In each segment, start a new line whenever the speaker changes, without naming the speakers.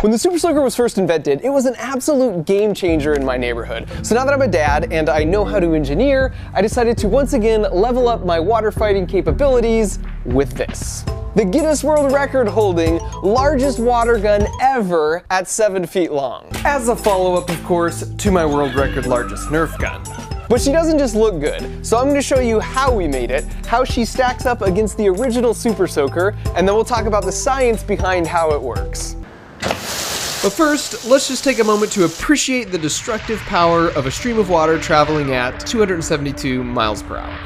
When the Super Soaker was first invented, it was an absolute game changer in my neighborhood. So now that I'm a dad and I know how to engineer, I decided to once again level up my water fighting capabilities with this. The Guinness World Record holding largest water gun ever at 7 feet long. As a follow-up, of course, to my world record largest Nerf gun. But she doesn't just look good, so I'm going to show you how we made it, how she stacks up against the original Super Soaker, and then we'll talk about the science behind how it works. But first, let's just take a moment to appreciate the destructive power of a stream of water traveling at 272 miles per hour.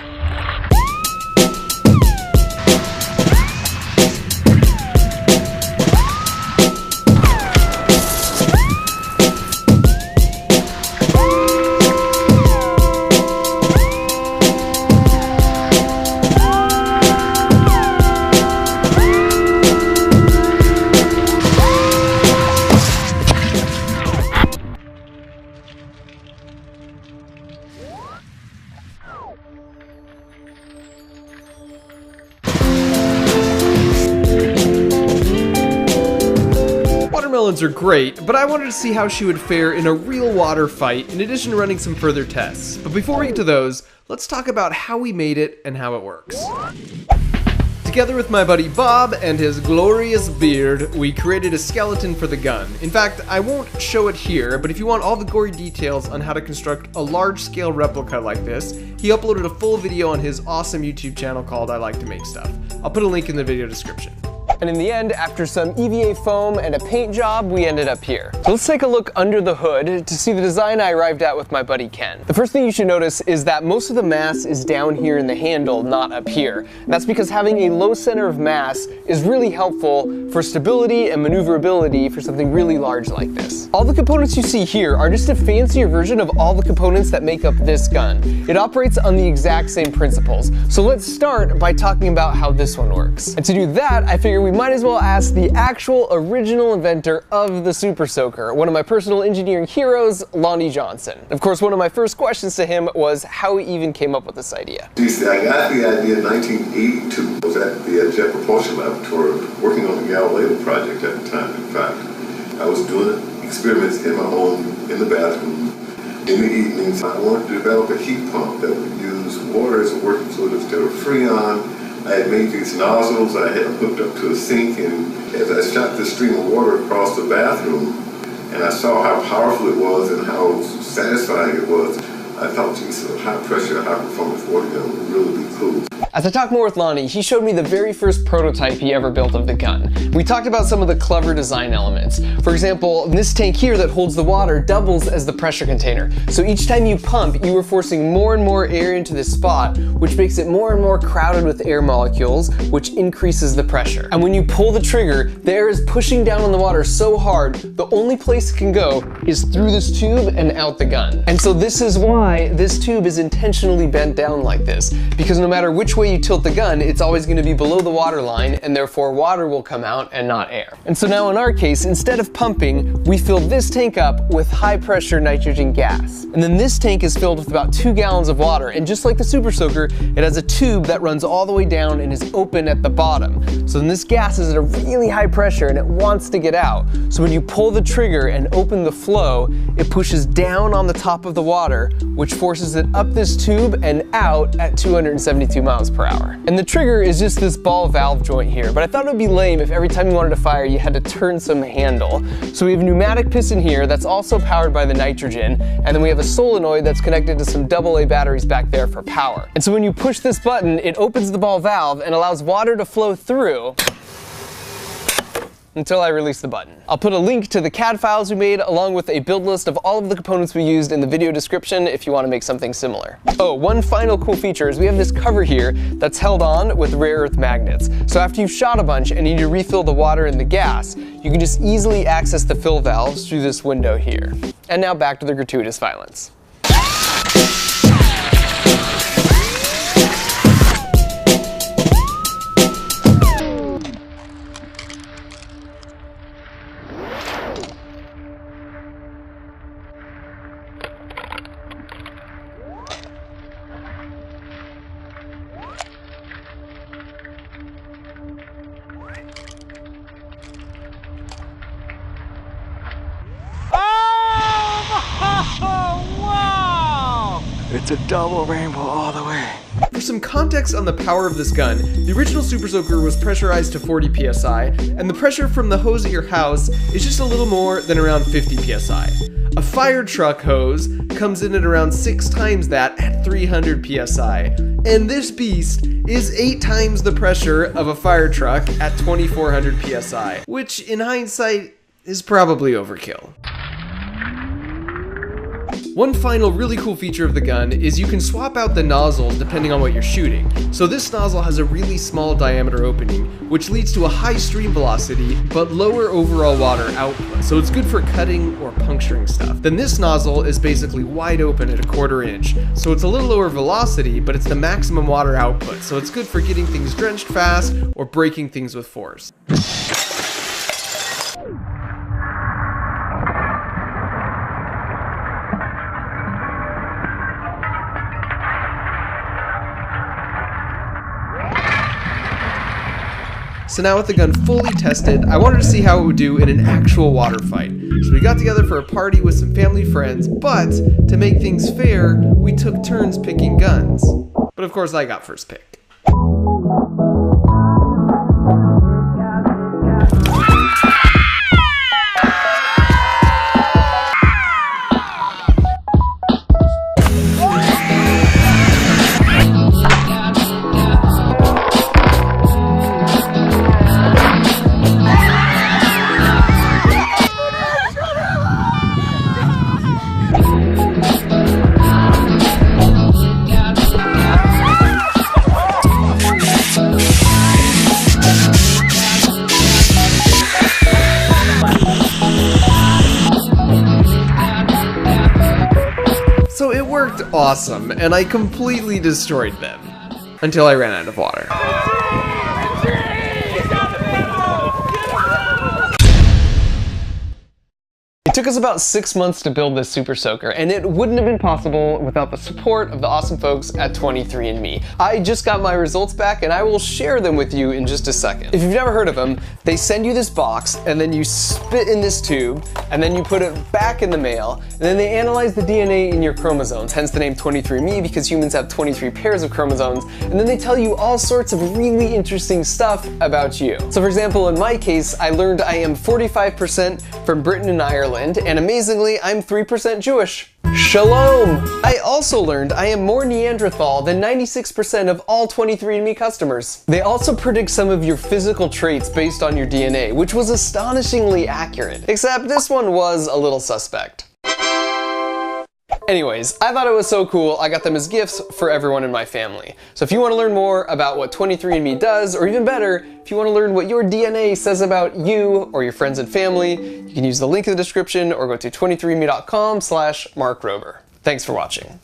Watermelons are great, but I wanted to see how she would fare in a real water fight in addition to running some further tests. But before we get to those, let's talk about how we made it and how it works. Together with my buddy Bob and his glorious beard, we created a skeleton for the gun. In fact, I won't show it here, but if you want all the gory details on how to construct a large-scale replica like this, he uploaded a full video on his awesome YouTube channel called I Like to Make Stuff. I'll put a link in the video description. And in the end, after some EVA foam and a paint job, we ended up here. So let's take a look under the hood to see the design I arrived at with my buddy Ken. The first thing you should notice is that most of the mass is down here in the handle, not up here. And that's because having a low center of mass is really helpful for stability and maneuverability for something really large like this. All the components you see here are just a fancier version of all the components that make up this gun. It operates on the exact same principles. So let's start by talking about how this one works. And to do that, I figure we might as well ask the actual original inventor of the Super Soaker, one of my personal engineering heroes, Lonnie Johnson. Of course, one of my first questions to him was how he even came up with this idea.
You see, I got the idea in 1982. I was at the Jet Propulsion Laboratory working on the Galileo project at the time. In fact, I was doing experiments in my home, in the bathroom. In the evenings, I wanted to develop a heat pump that would use water as a working fluid instead of Freon. I had made these nozzles I had hooked up to a sink, and as I shot this stream of water across the bathroom, and I saw how powerful it was and how satisfying it was, I thought, geez, a high pressure, high performance water gun would really be cool.
As I talked more with Lonnie, he showed me the very first prototype he ever built of the gun. We talked about some of the clever design elements. For example, this tank here that holds the water doubles as the pressure container. So each time you pump, you are forcing more and more air into this spot, which makes it more and more crowded with air molecules, which increases the pressure. And when you pull the trigger, the air is pushing down on the water so hard, the only place it can go is through this tube and out the gun. And so this is why this tube is intentionally bent down like this, because no matter which way you tilt the gun, it's always going to be below the water line, and therefore water will come out and not air. And so now in our case, instead of pumping, we fill this tank up with high pressure nitrogen gas. And then this tank is filled with about 2 gallons of water, and just like the Super Soaker, it has a tube that runs all the way down and is open at the bottom. So then this gas is at a really high pressure and it wants to get out. So when you pull the trigger and open the flow, it pushes down on the top of the water, which forces it up this tube and out at 272 miles per hour. And the trigger is just this ball valve joint here, but I thought it would be lame if every time you wanted to fire you had to turn some handle. So we have a pneumatic piston here that's also powered by the nitrogen, and then we have a solenoid that's connected to some AA batteries back there for power. And so when you push this button, it opens the ball valve and allows water to flow through until I release the button. I'll put a link to the CAD files we made along with a build list of all of the components we used in the video description if you want to make something similar. Oh, one final cool feature is we have this cover here that's held on with rare earth magnets. So after you've shot a bunch and need to refill the water and the gas, you can just easily access the fill valves through this window here. And now back to the gratuitous violence.
It's a double rainbow all the way.
For some context on the power of this gun, the original Super Soaker was pressurized to 40 psi, and the pressure from the hose at your house is just a little more than around 50 psi. A fire truck hose comes in at around 6 times that at 300 psi, and this beast is 8 times the pressure of a fire truck at 2400 psi, which in hindsight is probably overkill. One final really cool feature of the gun is you can swap out the nozzle depending on what you're shooting. So this nozzle has a really small diameter opening, which leads to a high stream velocity, but lower overall water output. So it's good for cutting or puncturing stuff. Then this nozzle is basically wide open at a 1/4 inch. So it's a little lower velocity, but it's the maximum water output. So it's good for getting things drenched fast or breaking things with force. So now with the gun fully tested, I wanted to see how it would do in an actual water fight. So we got together for a party with some family friends, but to make things fair, we took turns picking guns. But of course I got first pick. So it worked awesome, and I completely destroyed them. Until I ran out of water. It took us about 6 months to build this Super Soaker, and it wouldn't have been possible without the support of the awesome folks at 23andMe. I just got my results back, and I will share them with you in just a second. If you've never heard of them, they send you this box, and then you spit in this tube, and then you put it back in the mail, and then they analyze the DNA in your chromosomes, hence the name 23andMe, because humans have 23 pairs of chromosomes, and then they tell you all sorts of really interesting stuff about you. So for example, in my case, I learned I am 45% from Britain and Ireland, and amazingly, I'm 3% Jewish. Shalom! I also learned I am more Neanderthal than 96% of all 23andMe customers. They also predict some of your physical traits based on your DNA, which was astonishingly accurate. Except this one was a little suspect. Anyways, I thought it was so cool, I got them as gifts for everyone in my family. So if you want to learn more about what 23andMe does, or even better, if you want to learn what your DNA says about you or your friends and family, you can use the link in the description or go to 23andme.com/MarkRober. Thanks for watching.